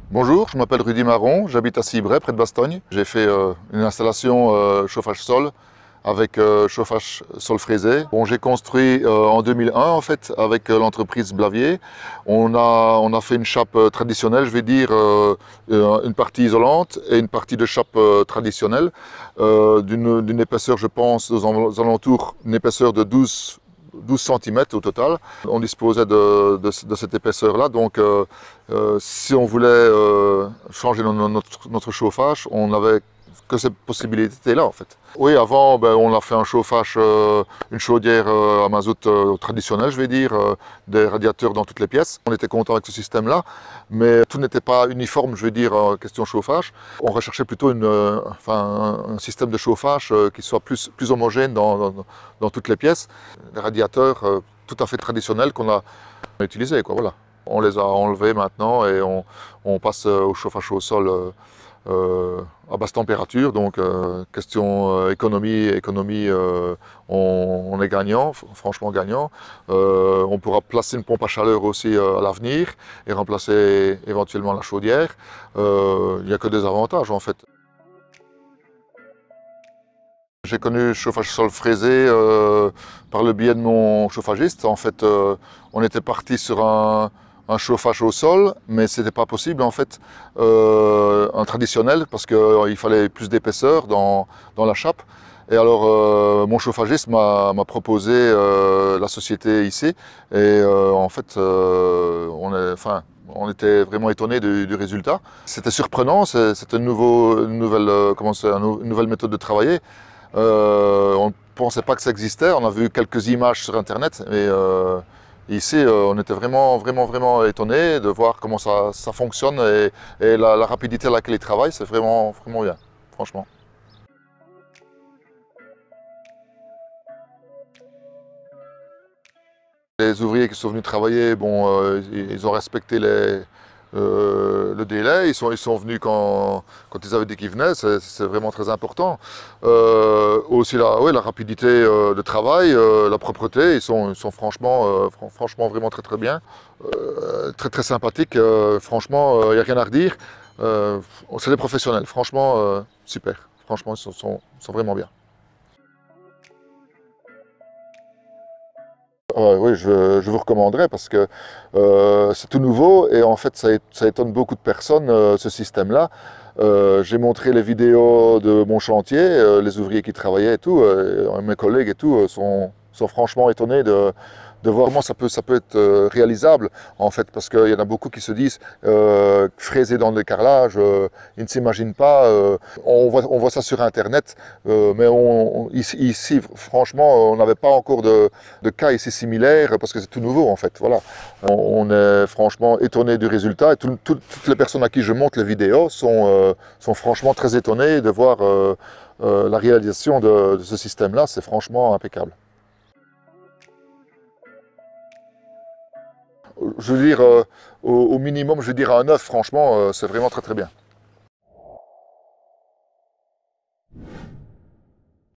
Bonjour, je m'appelle Rudy Marron, j'habite à Cibray, près de Bastogne. J'ai fait une installation chauffage sol avec chauffage sol fraisé. Bon, j'ai construit en 2001 en fait avec l'entreprise Blavier. On a fait une chape traditionnelle, je vais dire une partie isolante et une partie de chape traditionnelle d'une épaisseur, je pense, aux alentours, une épaisseur de 12 cm au total. On disposait de cette épaisseur-là, donc si on voulait changer notre chauffage, on n'avait que cette possibilité-là en fait. Oui, avant, on a fait un chauffage, une chaudière à mazout traditionnelle, je vais dire, des radiateurs dans toutes les pièces. On était content avec ce système-là, mais tout n'était pas uniforme, je vais dire, en question chauffage. On recherchait plutôt un système de chauffage qui soit plus homogène dans toutes les pièces. Des radiateurs tout à fait traditionnels qu'on a utilisés, quoi, voilà. On les a enlevés maintenant et on passe au chauffage au sol à basse température. Donc question économie, on est gagnant, franchement gagnant. On pourra placer une pompe à chaleur aussi à l'avenir et remplacer éventuellement la chaudière. Il n'y a que des avantages en fait. J'ai connu le chauffage sol fraisé par le biais de mon chauffagiste. En fait, on était parti sur un chauffage au sol, mais ce n'était pas possible en fait, un traditionnel, parce qu'il fallait plus d'épaisseur dans la chape. Et alors, mon chauffagiste m'a proposé la société ici, et en fait, on était vraiment étonnés du résultat. C'était surprenant, c'était une nouvelle méthode de travailler. On ne pensait pas que ça existait, on a vu quelques images sur internet, mais ici on était vraiment étonnés de voir comment ça fonctionne et la rapidité à laquelle ils travaillent, c'est vraiment bien, franchement. Les ouvriers qui sont venus travailler, bon, ils ont respecté le délai, ils sont venus quand ils avaient dit qu'ils venaient, c'est vraiment très important. Aussi la rapidité de travail, la propreté, ils sont franchement vraiment très bien. Très sympathiques, franchement, il n'y a rien à redire. C'est des professionnels, franchement, super. Franchement, ils sont vraiment bien. Oui, je vous recommanderais parce que c'est tout nouveau et en fait ça étonne beaucoup de personnes ce système-là. J'ai montré les vidéos de mon chantier, les ouvriers qui travaillaient et tout, mes collègues et tout sont franchement étonnés de voir comment ça peut être réalisable en fait, parce qu'il y en a beaucoup qui se disent fraiser dans le carrelage, ils ne s'imaginent pas, on voit ça sur internet, mais ici franchement on n'avait pas encore de cas ici similaires parce que c'est tout nouveau en fait, voilà. On est franchement étonné du résultat et toutes les personnes à qui je montre les vidéos sont franchement très étonnées de voir la réalisation de ce système-là, c'est franchement impeccable. Je veux dire, au minimum, je veux dire à un 9, franchement, c'est vraiment très bien.